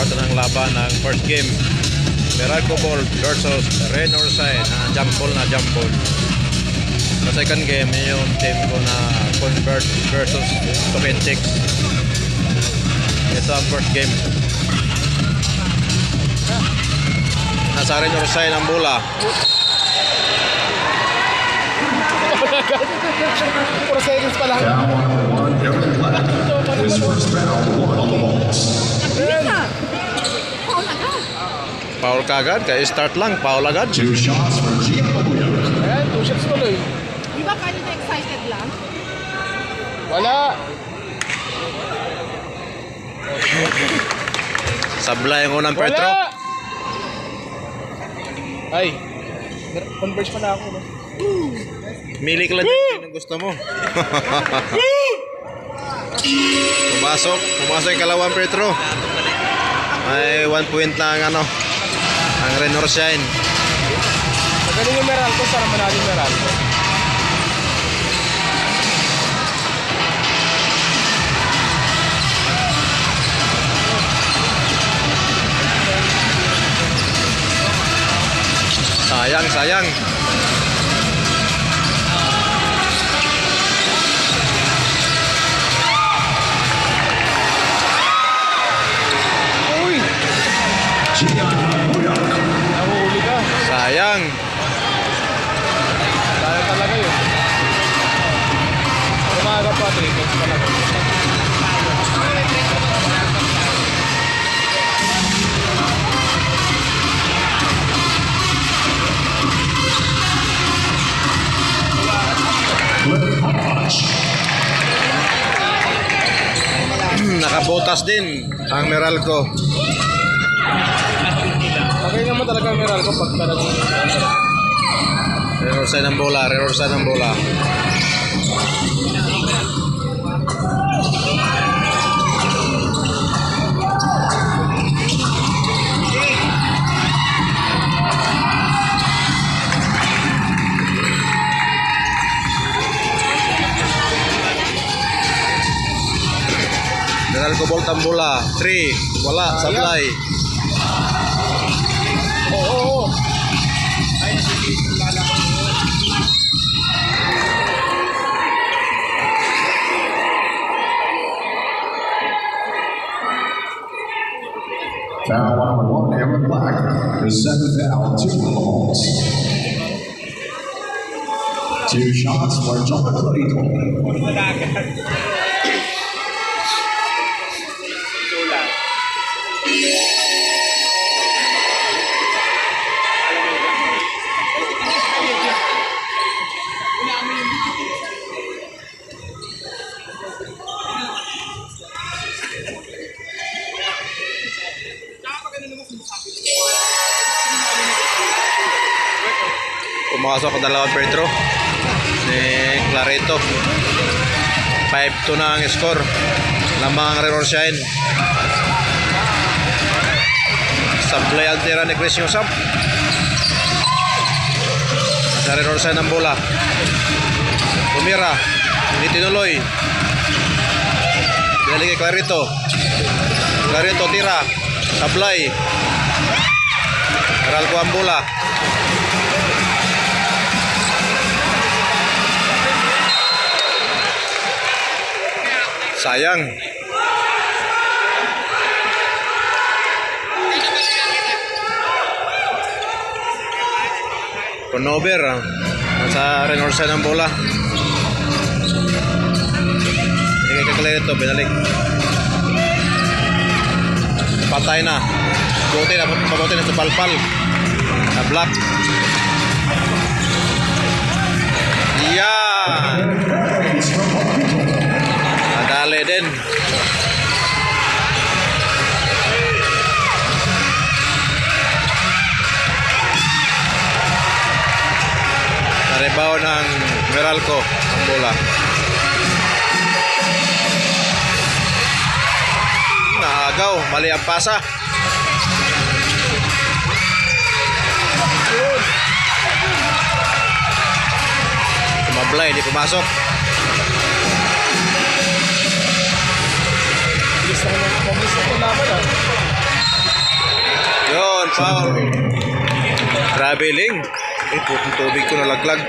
start ng laban ng first game. Meralco Ball versus Ren Orsay na jump ball na jump ball. Sa second game, yung team ko na Convert versus Tokentix. Ito ang first game. Nasa Ren Orsay ng bola. Puro seconds pa lang. His first foul on the balls. Foul kagad, kaya start lang, foul agad. 2 shots for Gianluca. Ayan, 2 shots tuloy. Di ba kanina excited lang? Wala. Sablay ang unang Petro. Wala. Ay. Converge pa na ako. No? Mili ka lang dyan kung gusto mo. Pumasok yung kalawang Petro. May 1 point na ang ang Ren Orsay. Magaling yung Meralco, sarap manalo yung Meralco. Sayang. Uy! Gianluca. Nahuhuli ka. Sayang. Tayo talaga yun. Umaga pa, 3 points pa lang. Nakabotas din ang Meralco. Okay naman talaga ang Meralco pag talagang Ren Orsay ng bola. Meralco ball ang bola. 3. Wala. Sablay. Oo. Foul on 1, Aaron Black. His second foul, 2 on the balls. 2 shots for John Clarito. Pumasok ang dalawang Pedro ni Clarito. 5-2 na ang score. Lamang ang Ren Orsay. Sablay ang tira ni Chris Yosap. Sa Ren Orsay ng bola. Tumira. Hindi tinuloy. Binalik kay Clarito. Clarito tira. Sablay. Meralco ang bola. Sayang. Turnover. Nasa Ren Orsay ng bola. Hindi kay Clarito. Binalik. Patay na. Pabuti na sa palpal. Na block. Yan. Nadali din. Narebaw ng Meralco ang bola. Naagaw. Mali ang pasa. Sumablay. Hindi pumasok. Bilis na ko laban ah. foul. Traveling. Eh, putong tubig ko nalaglag.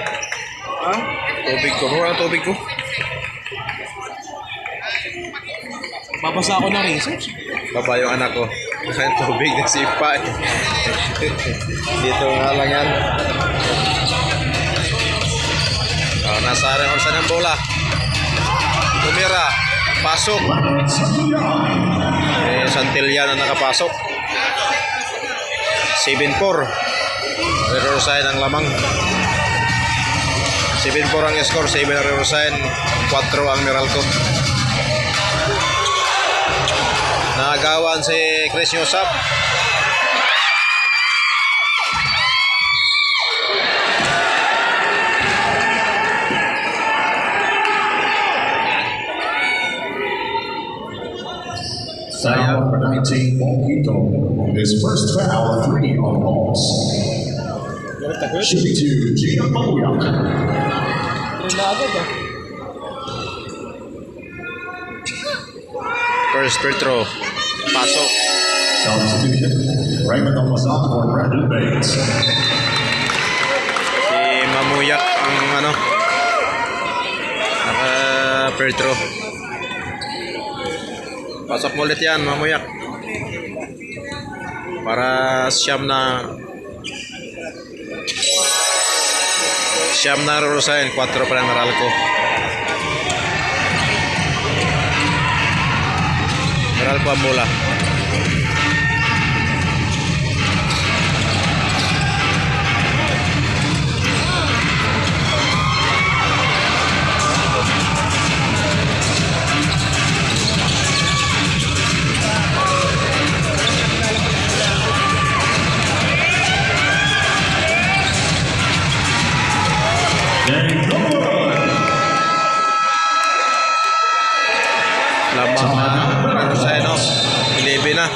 Ha? Tubig ko. Mura ang tubig ko. Babasa ako ng research. Baba yung anak ko. Ang tubig na sipa eh. Dito nga lang yan. Nasa rin kung saan ang bola. Tumira. Pasok. Santillan na nakapasok. 7-4. Riverside ang lamang. 7-4 ang score. 7 ang Riverside. 4 ang Meralco. Nagawan si Chris Yosap. Foul number 19, Bonquito. His first foul, 3 on balls. Shooting to Gina Boyak. Pero na agad ah. First free throw. Pasok. Substitution. Raymond Almazan for Brandon Bates. Si Mamuyak ang ano. Naka free throw. Pasok mo ulit yan, Mamuyak. Para siyam na Rosain, 4 pa lang Meralco. Meralco ang bola. Lamang na Rosain, no? 11 na.